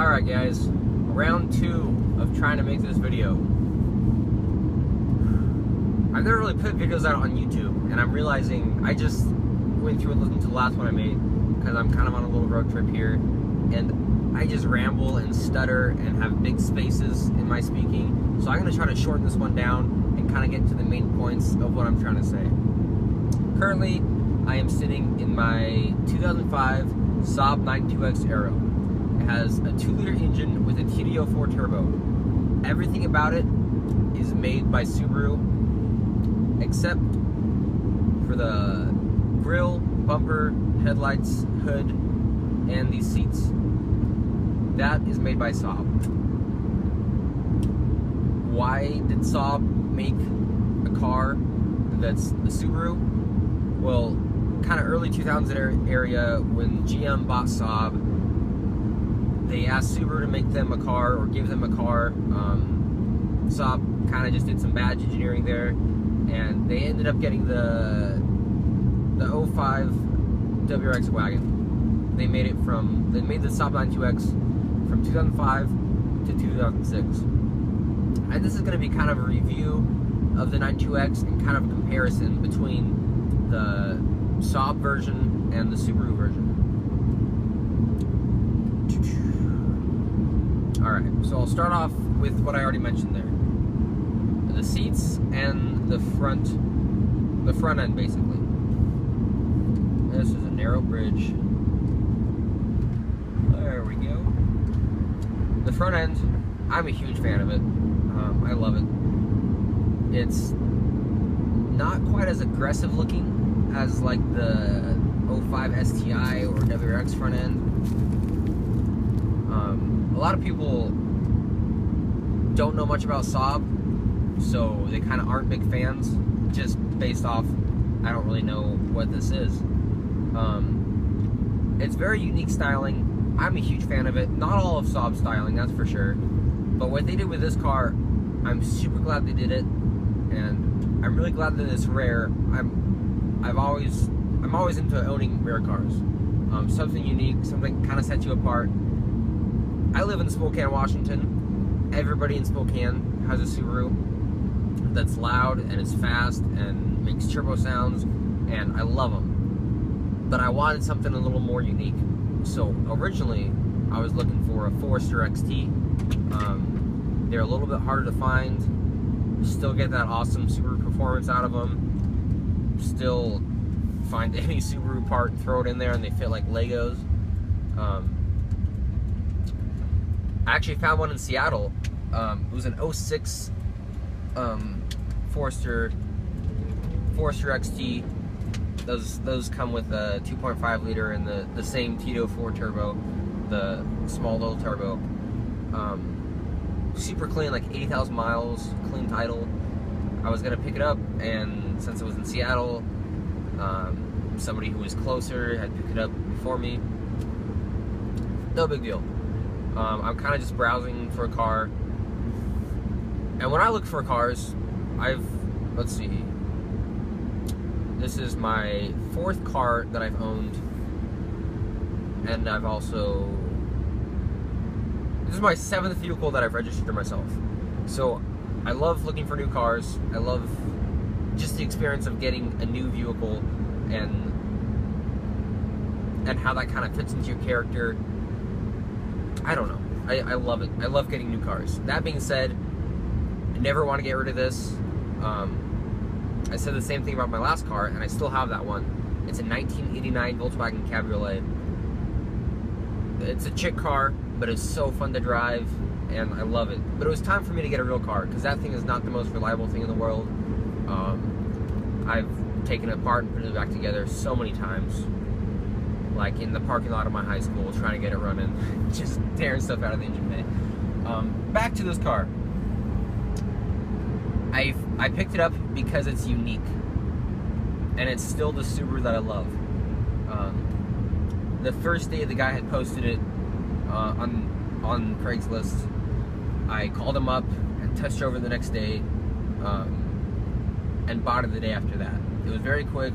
Alright guys, round 2 of trying to make this video. I've never really put videos out on YouTube, and I'm realizing I just went through and listened to the last one I made because I'm kind of on a little road trip here, and I just ramble and stutter and have big spaces in my speaking. So I'm going to try to shorten this one down and kind of get to the main points of what I'm trying to say. Currently, I am sitting in my 2005 Saab 92X Areo. It has a 2-liter engine with a TDO4 turbo. Everything about it is made by Subaru, except for the grille, bumper, headlights, hood, and these seats. That is made by Saab. Why did Saab make a car that's the Subaru? Well, kind of early 2000s area, when GM bought Saab, they asked Subaru to make them a car or give them a car. Saab kind of just did some badge engineering there, and they ended up getting the 05 WRX wagon. They made the Saab 92X from 2005 to 2006. And this is going to be kind of a review of the 92X and kind of a comparison between the Saab version and the Subaru version. Alright, so I'll start off with what I already mentioned there. The seats and the front end, basically. This is a narrow bridge. There we go. The front end, I'm a huge fan of it. I love it. It's not quite as aggressive looking as like the 05 STI or WRX front end. A lot of people don't know much about Saab, so they kind of aren't big fans, just based off, I don't really know what this is. It's very unique styling. I'm a huge fan of it. Not all of Saab styling, that's for sure. But what they did with this car, I'm super glad they did it, and I'm really glad that it's rare. I'm always into owning rare cars. Something unique, something kind of sets you apart. I live in Spokane, Washington. Everybody in Spokane has a Subaru that's loud and is fast and makes turbo sounds, and I love them. But I wanted something a little more unique. So originally, I was looking for a Forester XT. They're a little bit harder to find. Still get that awesome Subaru performance out of them. Still find any Subaru part and throw it in there and they fit like Legos. I actually found one in Seattle. It was an 06 Forester XT. Those come with a 2.5 liter and the same TDO4 turbo, the small little turbo. Super clean, like 80,000 miles, clean title. I was gonna pick it up, and since it was in Seattle, somebody who was closer had picked it up before me. No big deal. I'm kind of just browsing for a car, and when I look for cars, let's see, this is my 4th car that I've owned, and this is my 7th vehicle that I've registered to myself. So I love looking for new cars. I love just the experience of getting a new vehicle and how that kind of fits into your character. I don't know. I love it. I love getting new cars. That being said, I never want to get rid of this. I said the same thing about my last car, and I still have that one. It's a 1989 Volkswagen Cabriolet. It's a chick car, but it's so fun to drive, and I love it. But it was time for me to get a real car, because that thing is not the most reliable thing in the world. I've taken it apart and put it back together so many times. Like in the parking lot of my high school, trying to get it running, just tearing stuff out of the engine bay. Back to this car. I picked it up because it's unique, and it's still the Subaru that I love. The first day the guy had posted it on Craigslist, I called him up and test drove it the next day, and bought it the day after that. It was very quick.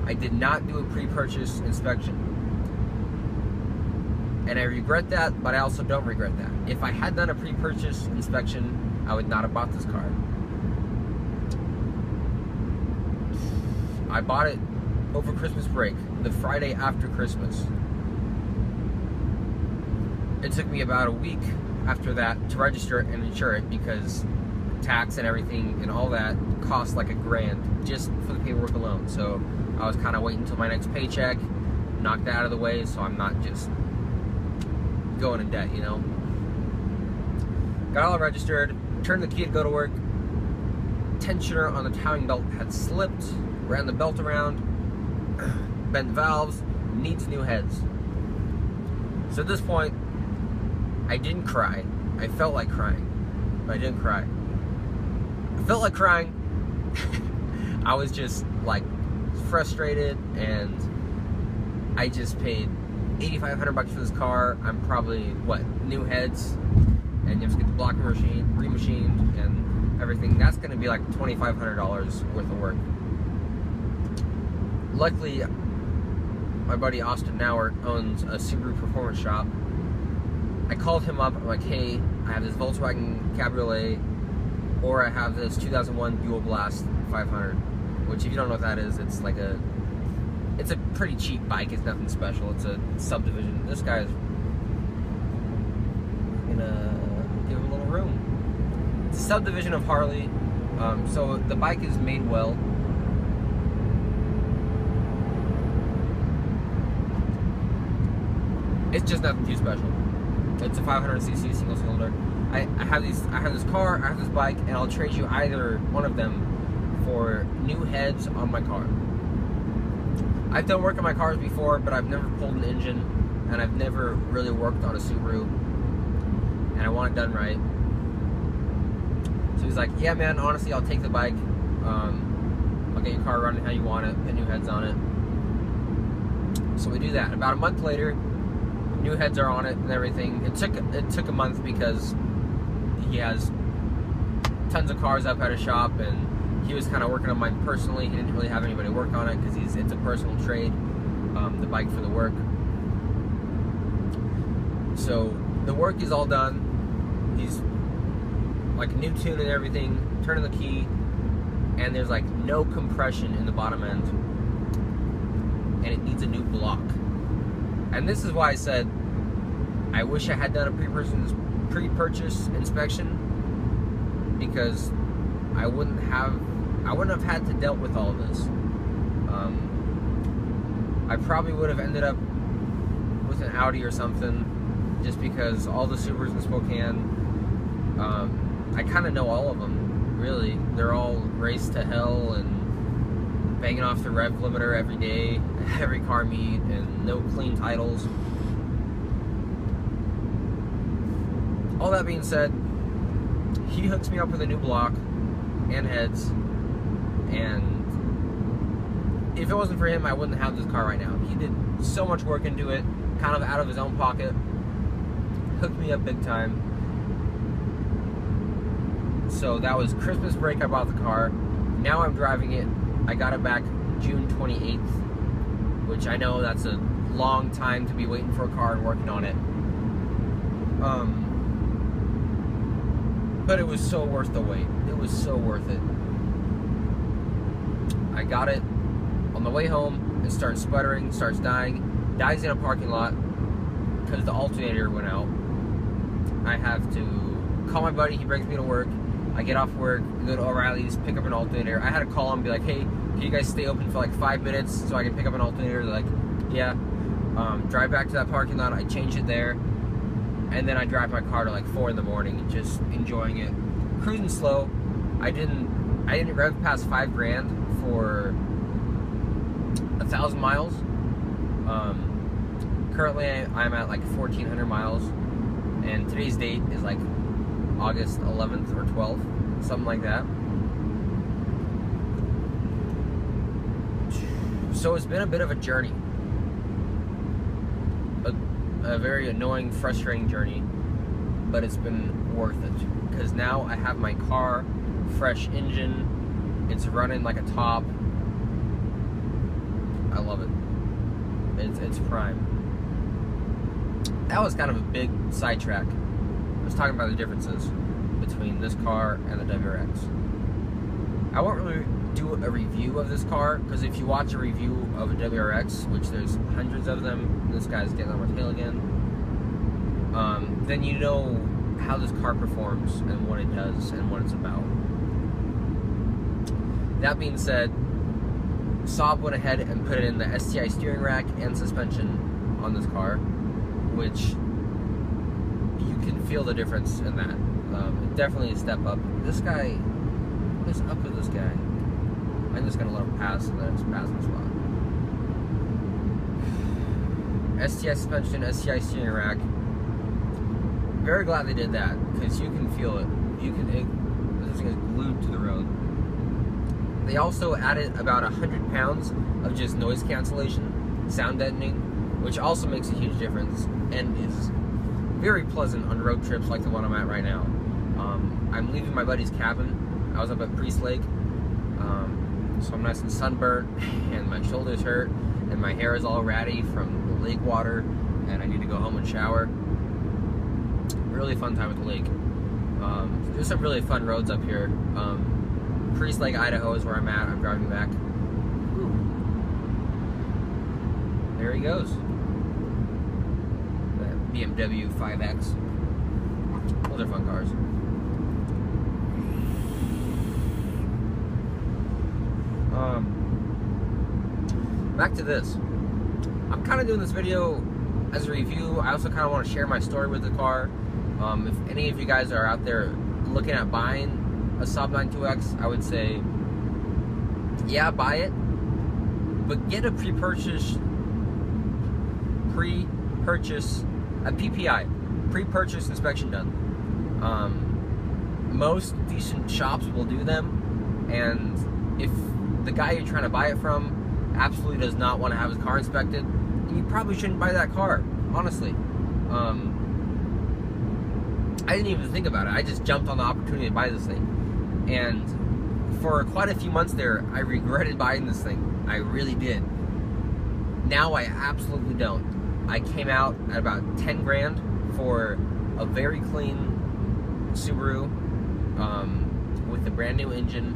I did not do a pre-purchase inspection. And I regret that, but I also don't regret that. If I had done a pre-purchase inspection, I would not have bought this car. I bought it over Christmas break, the Friday after Christmas. It took me about a week after that to register it and insure it because tax and everything and all that cost like $1,000 just for the paperwork alone. So I was kind of waiting until my next paycheck, knock that out of the way so I'm not just going in debt, you know. Got all registered, turned the key to go to work. Tensioner on the timing belt had slipped, ran the belt around, bent valves, needs new heads. So at this point, I didn't cry. I felt like crying, but I didn't cry. I felt like crying. I was just like frustrated, and I just paid $8,500 for this car. I'm probably, what, new heads, and you have to get the block remachined and everything. That's going to be like $2,500 worth of work. Luckily, my buddy Austin Nauert owns a Subaru performance shop. I called him up. I'm like, hey, I have this Volkswagen Cabriolet, or I have this 2001 Buell Blast 500, which, if you don't know what that is, it's like it's a pretty cheap bike. It's nothing special. It's a subdivision. This guy's gonna give him a little room. It's a subdivision of Harley, so the bike is made well. It's just nothing too special. It's a 500cc single cylinder. I have this car, I have this bike, and I'll trade you either one of them for new heads on my car. I've done work on my cars before, but I've never pulled an engine, and I've never really worked on a Subaru, and I want it done right. So he's like, yeah man, honestly, I'll take the bike. I'll get your car running how you want it, put new heads on it. So we do that. About a month later, new heads are on it and everything. It took a month because he has tons of cars up at his shop, and he was kind of working on mine personally. He didn't really have anybody work on it because it's a personal trade, the bike for the work. So the work is all done. He's like new tune and everything, turning the key, and there's like no compression in the bottom end, and it needs a new block. And this is why I said I wish I had done a pre-purchase inspection, because I wouldn't have had to dealt with all of this. I probably would have ended up with an Audi or something, just because all the Subarus in Spokane, I kind of know all of them, really. They're all raced to hell and banging off the rev limiter every day, every car meet, and no clean titles. All that being said, he hooks me up with a new block and heads, and if it wasn't for him, I wouldn't have this car right now. He did so much work into it, kind of out of his own pocket, hooked me up big time. So that was Christmas break, I bought the car. Now I'm driving it. I got it back June 28th, which I know that's a long time to be waiting for a car and working on it. But it was so worth the wait. It was so worth it. I got it. On the way home, it starts sputtering, starts dying, dies in a parking lot because the alternator went out. I have to call my buddy. He brings me to work. I get off work, go to O'Reilly's, pick up an alternator. I had to call him and be like, hey, can you guys stay open for like 5 minutes so I can pick up an alternator? They're like, yeah. Drive back to that parking lot. I change it there, and then I drive my car to like 4 in the morning, just enjoying it, cruising slow. I didn't rev past $5,000 for 1,000 miles. Currently I'm at like 1,400 miles, and today's date is like August 11th or 12th, something like that. So it's been a bit of a journey, a very annoying, frustrating journey, but it's been worth it, because now I have my car, fresh engine, it's running like a top. I love it. It's prime. that was kind of a big sidetrack. I was talking about the differences between this car and the WRX. I won't really do a review of this car, because if you watch a review of a WRX, which there's hundreds of them, this guy's getting on my tail again, then you know how this car performs and what it does and what it's about. That being said, Saab went ahead and put in the STI steering rack and suspension on this car, which you can feel the difference in that. Definitely a step up. This guy, what is up with this guy? I'm just gonna let him pass in the next passing spot. STI suspension, STI steering rack. Very glad they did that, because you can feel it. This thing is glued to the road. They also added about 100 pounds of just noise cancellation, sound deadening, which also makes a huge difference and is very pleasant on road trips like the one I'm at right now. I'm leaving my buddy's cabin. I was up at Priest Lake, so I'm nice and sunburnt, and my shoulders hurt, and my hair is all ratty from the lake water, and I need to go home and shower. Really fun time at the lake. There's some really fun roads up here. Priest Lake, Idaho is where I'm at. I'm driving back. Ooh. There he goes. That BMW 5X. Those are fun cars. Back to this. I'm kind of doing this video as a review. I also kind of want to share my story with the car. If any of you guys are out there looking at buying a Saab 92X, I would say, yeah, buy it, but get a pre-purchase a PPI, pre-purchase inspection done. Most decent shops will do them, and if the guy you're trying to buy it from absolutely does not want to have his car inspected, then you probably shouldn't buy that car, honestly. I didn't even think about it. I just jumped on the opportunity to buy this thing. And for quite a few months there, I regretted buying this thing. I really did. Now I absolutely don't. I came out at about 10 grand for a very clean Subaru with a brand new engine,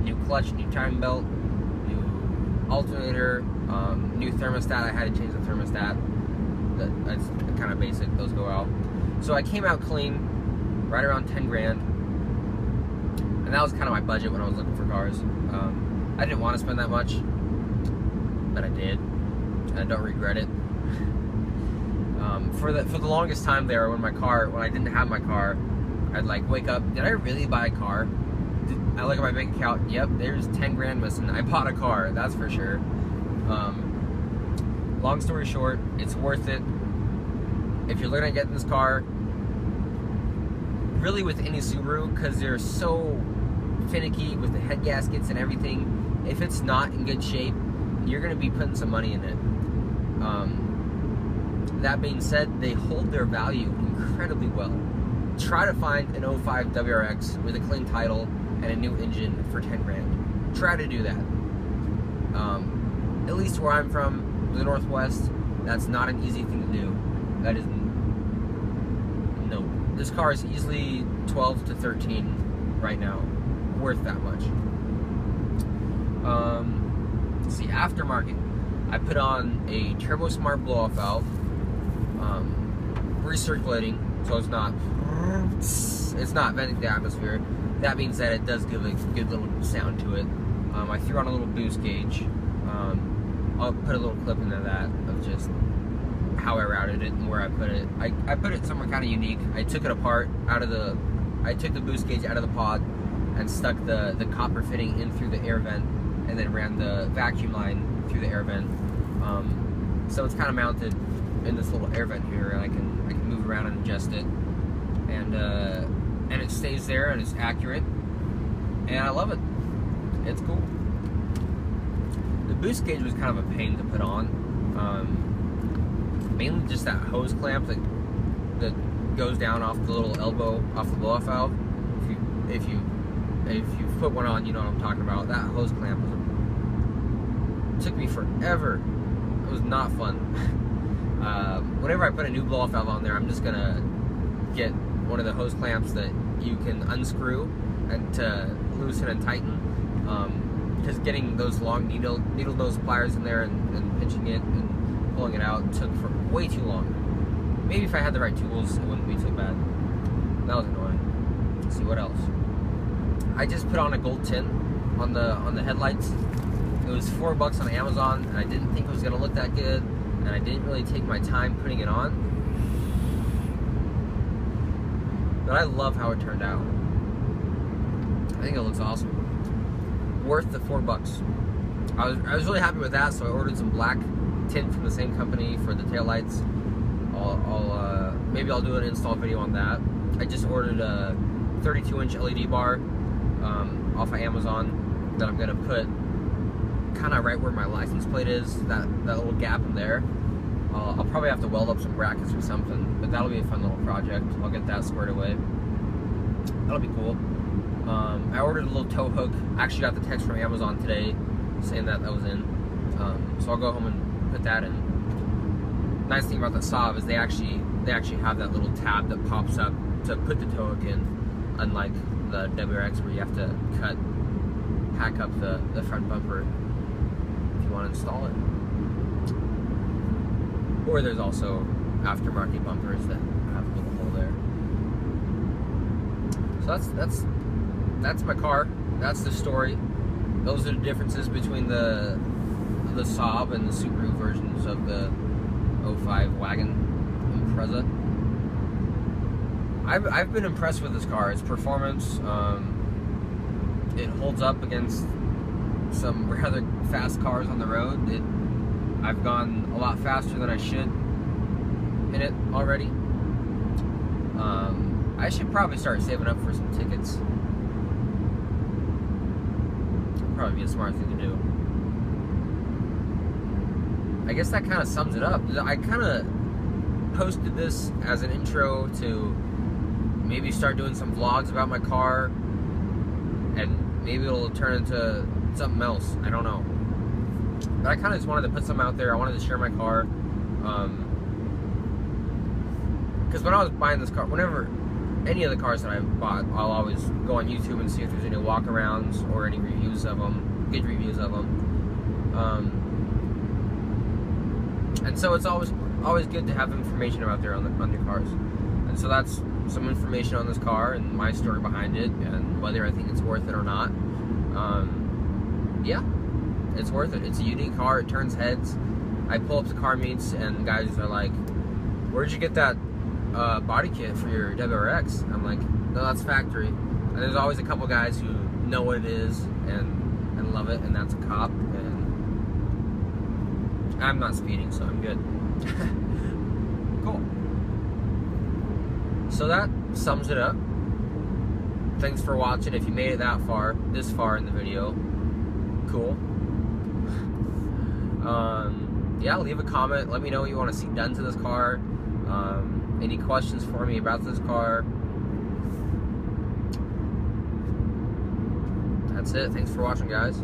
new clutch, new timing belt, new alternator, new thermostat. I had to change the thermostat. That's kind of basic. Those go out. So I came out clean, right around 10 grand, and that was kind of my budget when I was looking for cars. I didn't want to spend that much, but I did, and I don't regret it. For the longest time there, when I didn't have my car, I'd like wake up, did I really buy a car? I look at my bank account, yep, there's 10 grand missing. I bought a car, that's for sure. Long story short, it's worth it. If you're looking at getting this car, really with any Subaru, because they're so finicky with the head gaskets and everything, if it's not in good shape, you're going to be putting some money in it. That being said, they hold their value incredibly well. Try to find an 05 WRX with a clean title and a new engine for 10 grand. Try to do that. At least where I'm from, the Northwest, that's not an easy thing to do. That is, no. This car is easily 12 to 13 right now. Worth that much. Let's see, aftermarket. I put on a Turbo Smart blow-off valve. Recirculating, so it's not venting the atmosphere. That being said, it does give a good little sound to it. I threw on a little boost gauge. I'll put a little clip into that of just how I routed it and where I put it. I put it somewhere kind of unique. I took it apart I took the boost gauge out of the pod and stuck the copper fitting in through the air vent, and then ran the vacuum line through the air vent. So it's kind of mounted in this little air vent here, and I can move around and adjust it, and it stays there, and it's accurate, and I love it. It's cool. The boost gauge was kind of a pain to put on, mainly just that hose clamp that goes down off the little elbow off the blow-off valve. If you put one on, you know what I'm talking about. That hose clamp took me forever. It was not fun. Whenever I put a new blow-off valve on there, I'm just gonna get one of the hose clamps that you can unscrew and to loosen and tighten. Because getting those long needle nose pliers in there and pinching it and pulling it out took for way too long. Maybe if I had the right tools, it wouldn't be too bad. That was annoying. Let's see what else. I just put on a gold tint on the headlights. It was $4 on Amazon, and I didn't think it was gonna look that good, and I didn't really take my time putting it on. But I love how it turned out. I think it looks awesome. Worth the $4. I was really happy with that, so I ordered some black tint from the same company for the taillights. Maybe I'll do an install video on that. I just ordered a 32-inch LED bar off of Amazon that I'm gonna put kind of right where my license plate is, that little gap in there. I'll probably have to weld up some brackets or something, but that'll be a fun little project. I'll get that squared away. That'll be cool. I ordered a little tow hook. I actually got the text from Amazon today saying that was in. So I'll go home and put that in. Nice thing about the Saab is they actually have that little tab that pops up to put the tow hook in, unlike the WRX where you have to hack up the front bumper if you want to install it. Or there's also aftermarket bumpers that have a little hole there. So that's my car. That's the story. Those are the differences between the Saab and the Subaru versions of the 05 wagon Impreza. I've been impressed with this car. Its performance, it holds up against some rather fast cars on the road. I've gone a lot faster than I should in it already. I should probably start saving up for some tickets. Probably be a smart thing to do. I guess that kind of sums it up. I kind of posted this as an intro to maybe start doing some vlogs about my car, and maybe it'll turn into something else. I don't know. But I kind of just wanted to put something out there. I wanted to share my car. Because when I was buying this car, whenever any of the cars that I bought, I'll always go on YouTube and see if there's any walkarounds or any reviews of them, good reviews of them. And so it's always good to have information out there on your cars. And so that's some information on this car and my story behind it, and whether I think it's worth it or not. Yeah, it's worth it. It's a unique car. It turns heads. I pull up to car meets and guys are like, "Where'd you get that body kit for your WRX?" I'm like, "No, that's factory." And there's always a couple guys who know what it is and love it, and that's a cop. And I'm not speeding, so I'm good. Cool. So that sums it up. Thanks for watching. If you made it this far in the video, cool. Yeah, leave a comment. Let me know what you want to see done to this car. Any questions for me about this car. That's it. Thanks for watching, guys.